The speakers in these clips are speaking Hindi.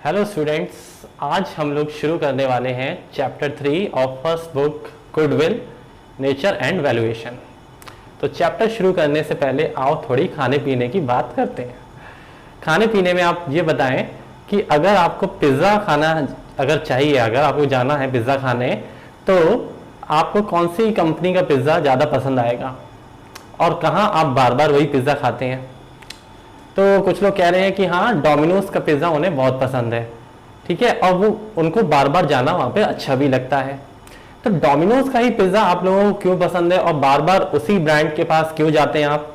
हेलो स्टूडेंट्स, आज हम लोग शुरू करने वाले हैं chapter 3 of first book goodwill, nature and valuation. तो चैप्टर शुरू करने से पहले आओ थोड़ी खाने पीने की बात करते हैं। खाने पीने में आप ये बताएं कि अगर आपको पिज़्ज़ा खाना अगर चाहिए, अगर आपको जाना है पिज़्ज़ा खाने, तो आपको कौन सी कंपनी का पिज़्ज़ा ज़्यादा पसंद आएगा और कहाँ आप बार बार वही पिज़्ज़ा खाते हैं। तो कुछ लोग कह रहे हैं कि हाँ, डोमिनोज का पिज़्ज़ा उन्हें बहुत पसंद है, ठीक है, और वो उनको बार बार जाना वहाँ पे अच्छा भी लगता है। तो डोमिनोज का ही पिज़्ज़ा आप लोगों को क्यों पसंद है और बार बार उसी ब्रांड के पास क्यों जाते हैं आप?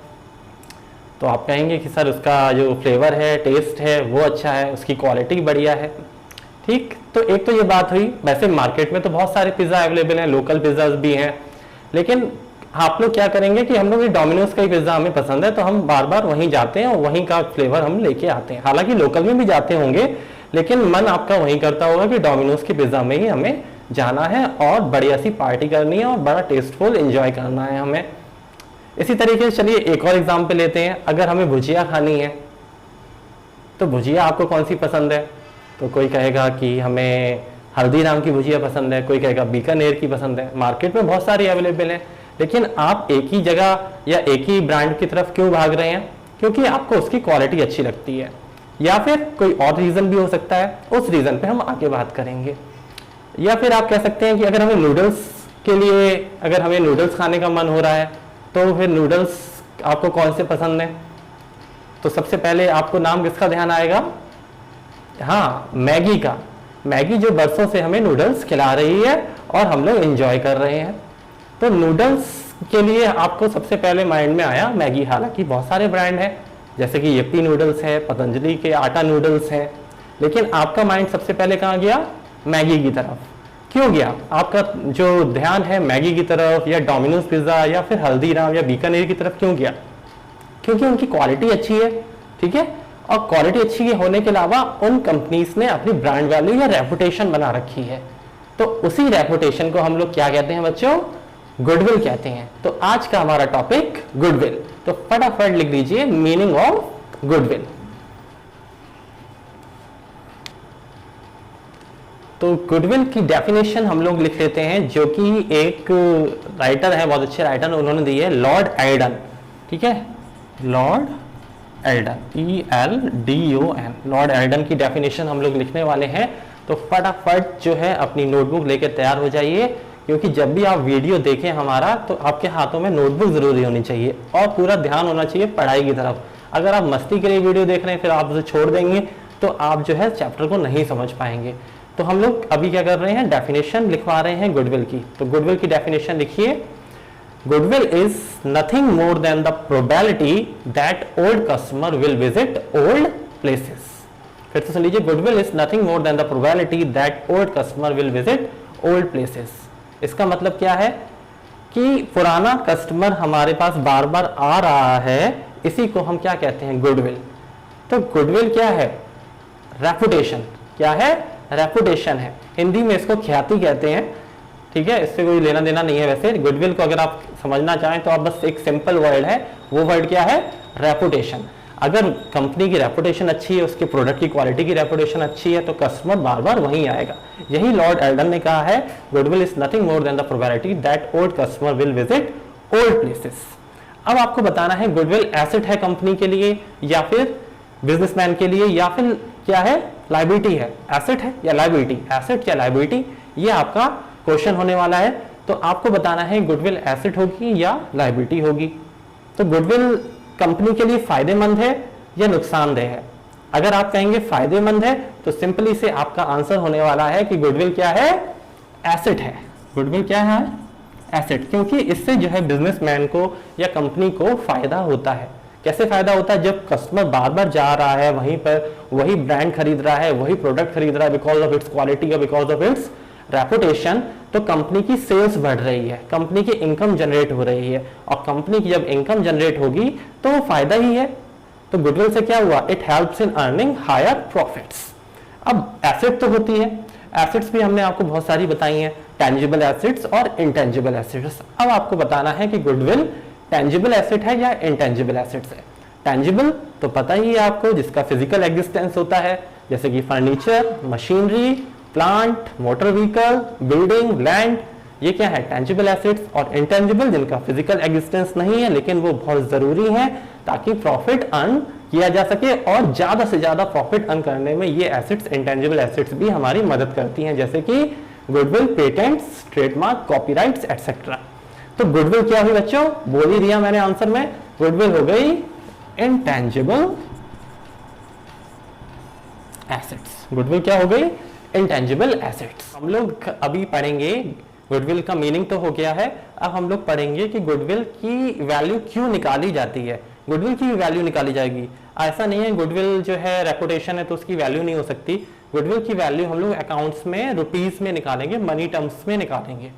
तो आप कहेंगे कि सर उसका जो फ्लेवर है, टेस्ट है, वो अच्छा है, उसकी क्वालिटी बढ़िया है। ठीक, तो एक तो ये बात हुई। वैसे मार्केट में तो बहुत सारे पिज़्ज़ा अवेलेबल हैं, लोकल पिज़्ज़ाज भी हैं, लेकिन आप लोग क्या करेंगे कि हम लोग ये डोमिनोज का ही पिज़्ज़ा हमें पसंद है, तो हम बार बार वहीं जाते हैं और वहीं का फ्लेवर हम लेके आते हैं। हालांकि लोकल में भी जाते होंगे, लेकिन मन आपका वहीं करता होगा कि डोमिनोज के पिज़्ज़ा में ही हमें जाना है और बढ़िया सी पार्टी करनी है और बड़ा टेस्टफुल एंजॉय करना है हमें। इसी तरीके से चलिए एक और एग्जाम्पल लेते हैं। अगर हमें भुजिया खानी है तो भुजिया आपको कौन सी पसंद है? तो कोई कहेगा कि हमें हल्दीराम की भुजिया पसंद है, कोई कहेगा बीकानेर की पसंद है। मार्केट में बहुत सारी अवेलेबल है, लेकिन आप एक ही जगह या एक ही ब्रांड की तरफ क्यों भाग रहे हैं? क्योंकि आपको उसकी क्वालिटी अच्छी लगती है, या फिर कोई और रीज़न भी हो सकता है। उस रीज़न पे हम आगे बात करेंगे। या फिर आप कह सकते हैं कि अगर हमें नूडल्स के लिए, अगर हमें नूडल्स खाने का मन हो रहा है, तो फिर नूडल्स आपको कौन से पसंद है? तो सबसे पहले आपको नाम किसका ध्यान आएगा? हाँ, मैगी का। मैगी जो बरसों से हमें नूडल्स खिला रही है और हम लोग एंजॉय कर रहे हैं। तो नूडल्स के लिए आपको सबसे पहले माइंड में आया मैगी। हालांकि बहुत सारे ब्रांड हैं, जैसे कि यप्पी नूडल्स है, पतंजलि के आटा नूडल्स हैं, लेकिन आपका माइंड सबसे पहले कहाँ गया? मैगी की तरफ। क्यों गया? आपका जो ध्यान है मैगी की तरफ या डोमिनोज पिज़्ज़ा या फिर हल्दीराम या बीकानेर की तरफ क्यों गया? क्योंकि उनकी क्वालिटी अच्छी है, ठीक है, और क्वालिटी अच्छी होने के अलावा उन कंपनीज ने अपनी ब्रांड वैल्यू या रेपुटेशन बना रखी है। तो उसी रेपुटेशन को हम लोग क्या कहते हैं बच्चों? गुडविल कहते हैं। तो आज का हमारा टॉपिक गुडविल। तो फटाफट लिख दीजिए मीनिंग ऑफ गुडविल। तो गुडविल की डेफिनेशन हम लोग लिख लेते हैं, जो कि एक राइटर है, बहुत अच्छे राइटर, उन्होंने दी है, लॉर्ड एल्डन। ठीक है, Lord Elden, ELDON, Lord Elden की डेफिनेशन हम लोग लिखने वाले हैं। तो फटाफट जो है अपनी नोटबुक लेकर तैयार हो जाइए, क्योंकि जब भी आप वीडियो देखें हमारा, तो आपके हाथों में नोटबुक जरूरी होनी चाहिए और पूरा ध्यान होना चाहिए पढ़ाई की तरफ। अगर आप मस्ती के लिए वीडियो देख रहे हैं फिर आप उसे छोड़ देंगे तो आप जो है चैप्टर को नहीं समझ पाएंगे। तो हम लोग अभी क्या कर रहे हैं? डेफिनेशन लिखवा रहे हैं गुडविल की। तो गुडविल की डेफिनेशन लिखिए। Goodwill is nothing more than the probability that old customer will visit old places. फिर से सुन लीजिए, goodwill is nothing more than the probability that old customer will visit old places. इसका मतलब क्या है कि पुराना कस्टमर हमारे पास बार बार आ रहा है, इसी को हम क्या कहते हैं? गुडविल। तो गुडविल क्या है? रेपुटेशन। क्या है? रेपुटेशन है। हिंदी में इसको ख्याति कहते हैं, ठीक है, इससे कोई लेना देना नहीं है। वैसे गुडविल को अगर आप समझना चाहें तो आप बस एक सिंपल वर्ड है, वो वर्ड क्या है? रेपुटेशन। अगर कंपनी की रेपुटेशन अच्छी है, उसके प्रोडक्ट की क्वालिटी की रेपुटेशन अच्छी है, तो कस्टमर बार बार वहीं आएगा। यही लॉर्ड एल्डन ने कहा है, goodwill is nothing more than the probability that old customer will visit old places. अब आपको बताना है गुडविल एसेट है कंपनी के लिए या फिर बिजनेसमैन के लिए, या फिर क्या है? लायबिलिटी है। एसेट है या लायबिलिटी? एसेट या लायबिलिटी, ये आपका क्वेश्चन होने वाला है। तो आपको बताना है गुडविल एसेट होगी या लायबिलिटी होगी। तो गुडविल कंपनी के लिए फायदेमंद है या नुकसानदेह है? अगर आप कहेंगे फायदेमंद है, तो सिंपली से आपका आंसर होने वाला है कि गुडविल क्या है? एसेट है। गुडविल क्या है? एसेट। क्योंकि इससे जो है बिजनेसमैन को या कंपनी को फायदा होता है। कैसे फायदा होता है? जब कस्टमर बार बार जा रहा है, वहीं पर वही ब्रांड खरीद रहा है, वही प्रोडक्ट खरीद रहा है, बिकॉज ऑफ इट्स क्वालिटी और बिकॉज ऑफ इट्स रेपुटेशन, तो कंपनी की सेल्स बढ़ रही है, कंपनी की इनकम जनरेट हो रही है, और कंपनी की जब इनकम जनरेट होगी तो वो फायदा ही है। तो गुडविल से क्या हुआ? It helps in earning higher profits. अब एसेट तो होती है, एसेट्स भी हमने आपको बहुत सारी बताई हैं, टेंजिबल एसेट्स और इंटेंजिबल एसेट्स। अब आपको बताना है कि गुडविल टेंजिबल एसेट है या इंटेंजिबल एसेट्स है। टेंजिबल तो पता ही है आपको, जिसका फिजिकल एग्जिस्टेंस होता है, जैसे कि furniture, machinery, plant, motor vehicle, building, land, ये क्या है टेंजिबल एसेट्स। और इंटेंजिबल जिनका फिजिकल एग्जिस्टेंस नहीं है लेकिन वो बहुत जरूरी है ताकि प्रॉफिट अर्न किया जा सके, और ज्यादा से ज्यादा प्रॉफिट अर्न करने में ये एसेट्स, इंटेंजिबल एसेट्स भी हमारी मदद करती हैं, जैसे कि goodwill, patents, trademark, copyrights etcetera. तो गुडविल क्या हुई बच्चों, बोल ही दिया मैंने आंसर में, गुडविल हो गई इंटेंजिबल एसेट्स। गुडविल क्या हो गई, इंटेंजिबल एसेट्स। हम लोग अभी पढ़ेंगे, गुडविल का मीनिंग तो हो गया है, अब हम लोग पढ़ेंगे कि गुडविल की वैल्यू क्यों निकाली जाती है। गुडविल की वैल्यू निकाली जाएगी, ऐसा नहीं है गुडविल जो है रेपुटेशन है तो उसकी वैल्यू नहीं हो सकती। गुडविल की वैल्यू हम लोग अकाउंट्स में रुपीस में निकालेंगे, मनी टर्म्स में निकालेंगे।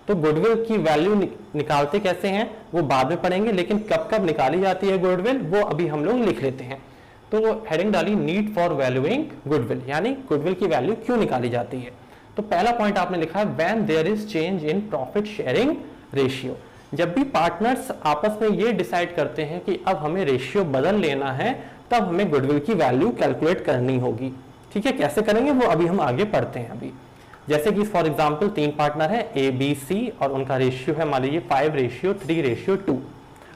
तो गुडविल की वैल्यू निकालते कैसे हैं वो बाद में पढ़ेंगे, लेकिन कब कब निकाली जाती है गुडविल वो अभी हम लोग लिख लेते हैं। तो हेडिंग डाली नीड फॉर वैल्यूइंग गुडविल, यानी गुडविल की वैल्यू क्यों निकाली जाती है। तो पहला पॉइंट आपने लिखा है when there is change in profit sharing ratio. जब भी पार्टनर्स आपस में ये डिसाइड करते हैं कि अब हमें रेशियो बदल लेना है तब हमें गुडविल की वैल्यू कैलकुलेट करनी होगी। ठीक है, कैसे करेंगे वो अभी हम आगे पढ़ते हैं। अभी जैसे कि फॉर एग्जांपल 3 पार्टनर है ए बी सी और उनका रेशियो है मान लीजिए 5:3:2।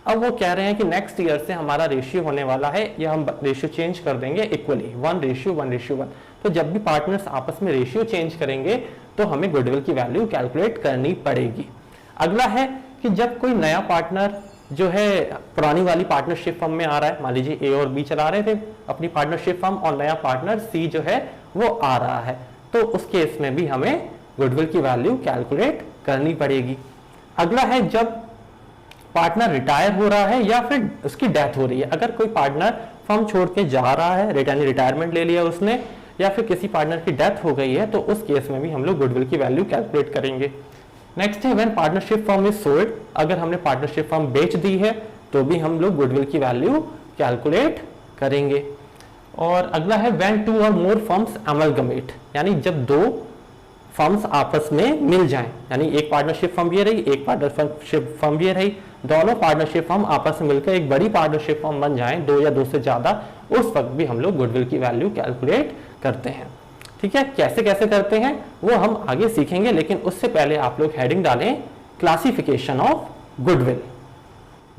अब वो कह रहे हैं कि नेक्स्ट ईयर से हमारा रेशियो होने वाला है या हम रेशियो चेंज कर देंगे इक्वली 1:1:1। तो जब भी पार्टनर्स आपस में रेशियो चेंज करेंगे तो हमें गुडविल की वैल्यू कैलकुलेट करनी पड़ेगी। अगला है कि जब कोई नया पार्टनर जो है पुरानी वाली पार्टनरशिप फर्म में आ रहा है, मान लीजिए ए और बी चला रहे थे अपनी पार्टनरशिप फर्म और नया पार्टनर सी जो है वो आ रहा है, तो उस केस में भी हमें गुडविल की वैल्यू कैलकुलेट करनी पड़ेगी। अगला है जब पार्टनर रिटायर हो रहा है या फिर उसकी डेथ हो रही है। अगर कोई पार्टनर फर्म छोड़ के जा रहा है, रिटायरमेंट ले लिया उसने, या फिर किसी पार्टनर की डेथ हो गई है, तो उस केस में भी हम लोग गुडविल की वैल्यू कैलकुलेट करेंगे। नेक्स्ट है when partnership firm is sold, अगर हमने पार्टनरशिप फर्म बेच दी है तो भी हम लोग गुडविल की वैल्यू कैलकुलेट करेंगे। और अगला है व्हेन 2 और मोर फर्म्स अमलगमेट, यानी जब 2 फर्म्स आपस में मिल जाएं, यानी एक पार्टनरशिप फर्म ये रही, एक पार्टनरशिप फर्म ये रही, दोनों पार्टनरशिप फर्म आपस में मिलकर एक बड़ी पार्टनरशिप फर्म बन जाएं, 2 या 2 से ज्यादा, उस वक्त भी हम लोग गुडविल की वैल्यू कैलकुलेट करते हैं। ठीक है, कैसे कैसे करते हैं वो हम आगे सीखेंगे, लेकिन उससे पहले आप लोग हेडिंग डालें क्लासिफिकेशन ऑफ गुडविल।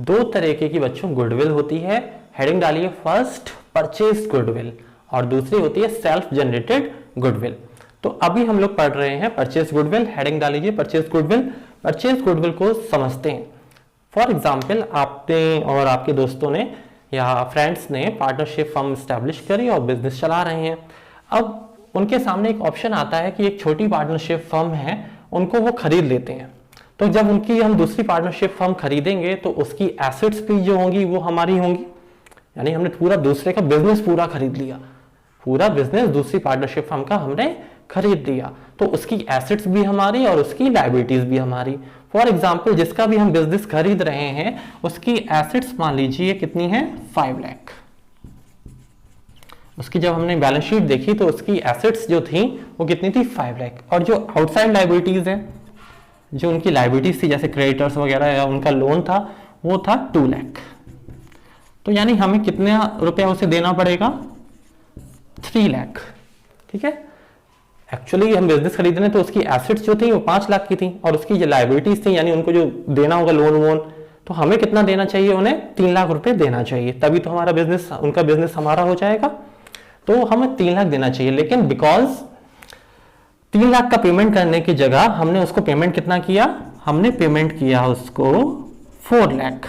2 तरीके की बच्चों गुडविल होती है, हेडिंग डालिए फर्स्ट परचेज गुडविल और दूसरी होती है सेल्फ जनरेटेड गुडविल। तो अभी हम लोग पढ़ रहे हैं परचेज गुडविल, हेडिंग डालिए परचेज गुडविल। परचेज गुडविल को समझते हैं। फॉर एग्जाम्पल आपने और आपके दोस्तों ने या फ्रेंड्स ने पार्टनरशिप फर्म स्टैब्लिश करी और बिजनेस चला रहे हैं। अब उनके सामने एक ऑप्शन आता है कि एक छोटी पार्टनरशिप फर्म है, उनको वो खरीद लेते हैं। तो जब उनकी हम दूसरी पार्टनरशिप फर्म खरीदेंगे तो उसकी एसेट्स भी जो होंगी वो हमारी होंगी, यानी हमने पूरा दूसरे का बिजनेस पूरा खरीद लिया, पूरा बिजनेस दूसरी पार्टनरशिप फर्म का हमने खरीद लिया, तो उसकी एसेट्स भी हमारी और उसकी लायबिलिटीज भी हमारी। फॉर एग्जाम्पल जिसका भी हम बिजनेस खरीद रहे हैं उसकी एसेट्स मान लीजिए कितनी है 5 लाख। उसकी जब हमने बैलेंस शीट देखी तो उसकी एसेट्स जो थी वो कितनी थी 5 लाख, और जो आउटसाइड लायबिलिटीज है, जो उनकी लायबिलिटीज थी जैसे क्रेडिटर्स वगैरह या उनका लोन था वो था 2 लाख। तो यानी हमें कितने रुपया उसे देना पड़ेगा 3 लाख। ठीक है, एक्चुअली हम बिजनेस खरीद रहे हैं तो उसकी एसेट्स जो थी वो 5 लाख की थी और उसकी जो लायबिलिटीज थी यानी उनको जो देना होगा लोन वोन, तो हमें कितना देना चाहिए, उन्हें 3 लाख रुपए देना चाहिए, तभी तो हमारा बिजनेस, उनका बिजनेस हमारा हो जाएगा। तो हमें 3 लाख देना चाहिए, लेकिन बिकॉज 3 लाख का पेमेंट करने की जगह हमने उसको पेमेंट कितना किया, हमने पेमेंट किया उसको 4 लाख,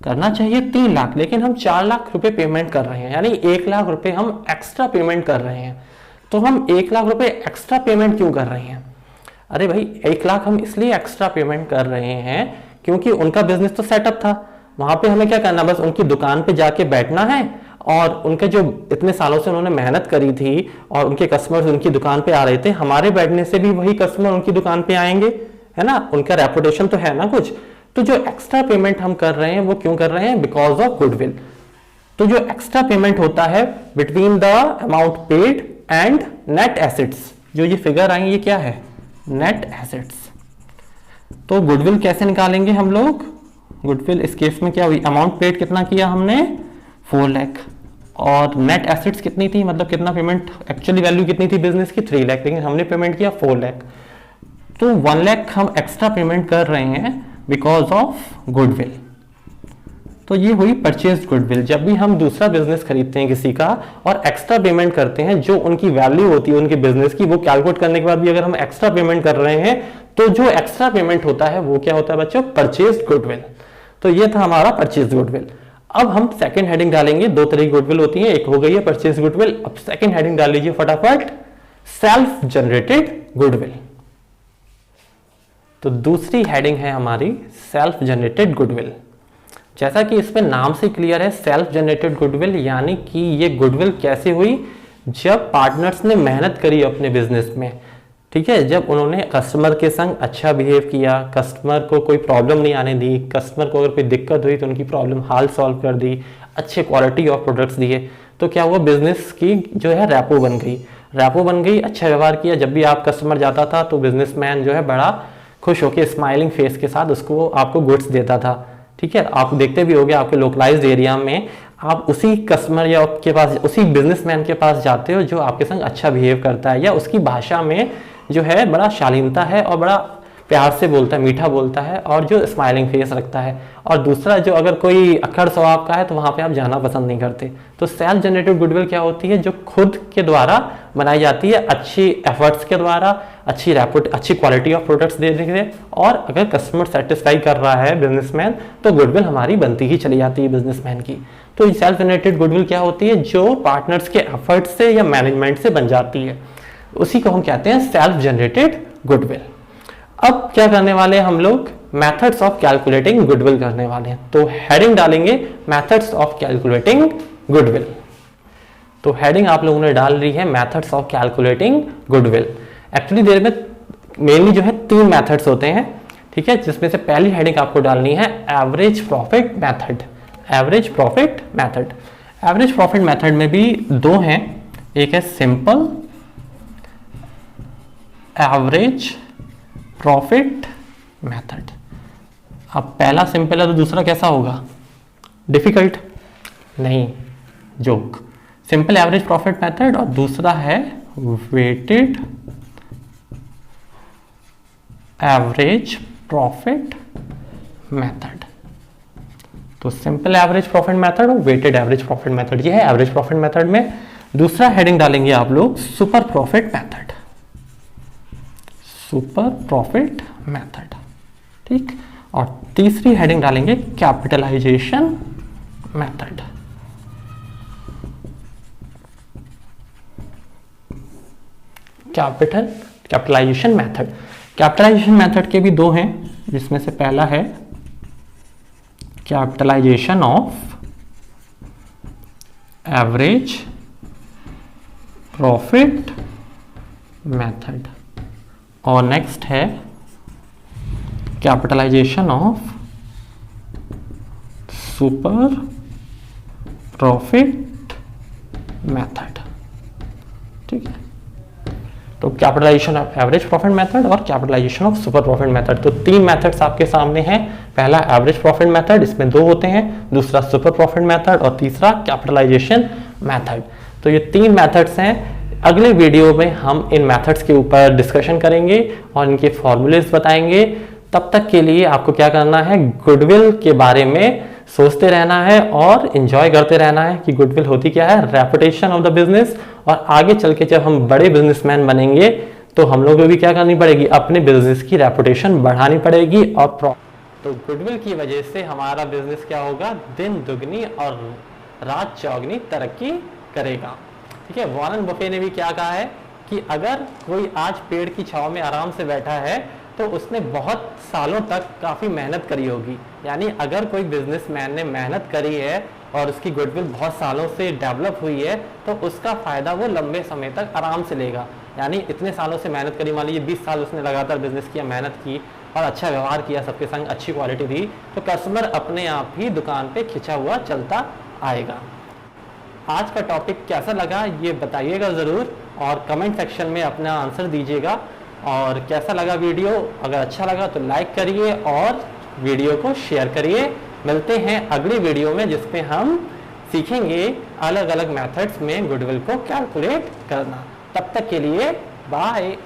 करना चाहिए 3 लाख, लेकिन हम 4 लाख रुपए पेमेंट कर रहे हैं, यानी 1 लाख रुपए हम एक्स्ट्रा पेमेंट कर रहे हैं। तो हम 1 लाख रुपए एक्स्ट्रा पेमेंट क्यों कर रहे हैं? अरे भाई 1 लाख हम इसलिए एक्स्ट्रा पेमेंट कर रहे हैं क्योंकि उनका बिजनेस तो सेटअप था, वहां पे हमें क्या करना, बस उनकी दुकान पे जाके बैठना है और उनके जो इतने सालों से उन्होंने मेहनत करी थी और उनके कस्टमर्स उनकी दुकान पे आ रहे थे, हमारे बैठने से भी वही कस्टमर उनकी दुकान पे आएंगे, है ना, उनका रेपुटेशन तो है ना कुछ। तो जो एक्स्ट्रा पेमेंट हम कर रहे हैं वो क्यों कर रहे हैं, बिकॉज ऑफ गुडविल। तो जो एक्स्ट्रा पेमेंट होता है between the amount paid and net assets, जो ये फिगर आई ये क्या है, नेट एसेट्स। तो गुडविल कैसे निकालेंगे हम लोग, गुडविल इस केस में क्या हुई, अमाउंट पेड कितना किया हमने 4 लाख और नेट एसेट्स कितनी थी, मतलब कितना पेमेंट, एक्चुअली वैल्यू कितनी थी बिजनेस की 3 लाख, लेकिन हमने पेमेंट किया 4 लाख, तो 1 लाख हम एक्स्ट्रा पेमेंट कर रहे हैं बिकॉज ऑफ गुडविल। तो ये हुई परचेज गुडविल। जब भी हम दूसरा बिजनेस खरीदते हैं किसी का और एक्स्ट्रा पेमेंट करते हैं, जो उनकी वैल्यू होती है उनके बिजनेस की, वो कैलकुलेट करने के बाद भी अगर हम एक्स्ट्रा पेमेंट कर रहे हैं तो जो एक्स्ट्रा पेमेंट होता है वो क्या होता है बच्चों, परचेज गुडविल। तो ये था हमारा परचेज गुडविल। अब हम सेकंड हेडिंग डालेंगे। दो तरह की गुडविल होती है, एक हो गई है परचेज गुडविल। अब सेकंड हेडिंग डाल लीजिए फटाफट, सेल्फ जनरेटेड गुडविल। तो दूसरी हेडिंग है हमारी सेल्फ जनरेटेड गुडविल। जैसा कि इसमें नाम से क्लियर है, सेल्फ जनरेटेड गुडविल, यानी कि ये गुडविल कैसे हुई, जब पार्टनर्स ने मेहनत करी अपने बिजनेस में, ठीक है, जब उन्होंने कस्टमर के संग अच्छा बिहेव किया, कस्टमर को कोई प्रॉब्लम नहीं आने दी, कस्टमर को अगर कोई दिक्कत हुई तो उनकी प्रॉब्लम हाल सॉल्व कर दी, अच्छे क्वालिटी ऑफ प्रोडक्ट्स दिए, तो क्या हुआ, बिजनेस की जो है रैपो बन गई, रैपो बन गई, अच्छा व्यवहार किया। जब भी आप कस्टमर जाता था तो बिजनेसमैन जो है बड़ा खुश होकर स्माइलिंग फेस के साथ उसको आपको गुड्स देता था, ठीक है। आप देखते भी होंगे आपके लोकलाइज्ड एरिया में, आप उसी कस्टमर या आपके पास, उसी बिजनेसमैन के पास जाते हो जो आपके संग अच्छा बिहेव करता है, या उसकी भाषा में जो है बड़ा शालीनता है और बड़ा प्यार से बोलता है, मीठा बोलता है, और जो स्माइलिंग फेस रखता है। और दूसरा, जो अगर कोई अक्खड़ स्वभाव का है तो वहाँ पे आप जाना पसंद नहीं करते। तो सेल्फ जनरेटेड गुडविल क्या होती है, जो खुद के द्वारा बनाई जाती है, अच्छी एफर्ट्स के द्वारा, अच्छी क्वालिटी ऑफ प्रोडक्ट्स देने से, और अगर कस्टमर सेटिस्फाई कर रहा है बिजनेसमैन तो गुडविल हमारी बनती ही चली जाती है बिजनेसमैन की। तो सेल्फ जनरेटेड गुडविल क्या होती है, जो पार्टनर्स के एफर्ट्स से या मैनेजमेंट से बन जाती है, उसी को हम कहते हैं सेल्फ जनरेटेड गुडविल। अब क्या करने वाले हैं हम लोग, मेथड्स ऑफ कैलकुलेटिंग गुडविल करने वाले हैं। तो हेडिंग डालेंगे मेथड्स ऑफ कैलकुलेटिंग गुडविल। तो हेडिंग आप लोगों ने डाल रही है methods of calculating goodwill. Actually there में मेनली जो है 3 मेथड्स होते हैं, ठीक है, जिसमें से पहली हेडिंग आपको डालनी है average profit method. Average profit method, average profit method में भी 2 हैं, एक है सिंपल एवरेज प्रॉफिट मेथड। अब पहला सिंपल है तो दूसरा कैसा होगा, डिफिकल्ट नहीं, joke. Simple average profit method और दूसरा है वेटेड एवरेज प्रॉफिट मेथड। तो सिंपल एवरेज प्रॉफिट मेथड और वेटेड एवरेज प्रॉफिट मेथड, ये है एवरेज प्रॉफिट मेथड में। दूसरा हेडिंग डालेंगे आप लोग super profit method, super profit method, ठीक। और तीसरी हेडिंग डालेंगे capitalisation method. Capitalisation method, capitalisation method के भी 2 हैं, जिसमें से पहला है capitalisation of average profit method, और नेक्स्ट है capitalisation of super profit method, ठीक है। तो capitalisation of average profit method और capitalisation of super profit method, तो 3 मेथड्स आपके सामने हैं। पहला एवरेज प्रॉफिट मेथड, इसमें 2 होते हैं, दूसरा सुपर प्रॉफिट मेथड और तीसरा कैपिटलाइजेशन मेथड। तो ये 3 मेथड्स हैं। अगले वीडियो में हम इन मेथड्स के ऊपर डिस्कशन करेंगे और इनके फॉर्मूलेस बताएंगे। तब तक के लिए आपको क्या करना है, गुडविल के बारे में सोचते रहना है और एंजॉय करते रहना है कि गुडविल होती क्या है, रेपुटेशन ऑफ द बिजनेस। और आगे चल के जब हम बड़े बिजनेसमैन बनेंगे तो हम लोगों को भी क्या करनी पड़ेगी, अपने बिजनेस की रेपुटेशन बढ़ानी पड़ेगी। और तो गुडविल की वजह से हमारा बिजनेस क्या होगा, दिन दुगनी और रात चौगनी तरक्की करेगा, ठीक है। वॉरेन बफे ने भी क्या कहा है कि अगर कोई आज पेड़ की छांव में आराम से बैठा है तो उसने बहुत सालों तक काफ़ी मेहनत करी होगी। यानी अगर कोई बिजनेसमैन ने मेहनत करी है और उसकी गुडविल बहुत सालों से डेवलप हुई है तो उसका फ़ायदा वो लंबे समय तक आराम से लेगा। यानी इतने सालों से मेहनत करी, मान लीजिए 20 साल उसने लगातार बिजनेस किया, मेहनत की और अच्छा व्यवहार किया, सबके संग अच्छी क्वालिटी दी, तो कस्टमर अपने आप ही दुकान पे खिंचा हुआ चलता आएगा। आज का टॉपिक कैसा लगा ये बताइएगा ज़रूर, और कमेंट सेक्शन में अपना आंसर दीजिएगा। और कैसा लगा वीडियो, अगर अच्छा लगा तो लाइक करिए और वीडियो को शेयर करिए। मिलते हैं अगली वीडियो में जिसमें हम सीखेंगे अलग अलग मेथड्स में गुडविल को कैलकुलेट करना। तब तक के लिए बाय।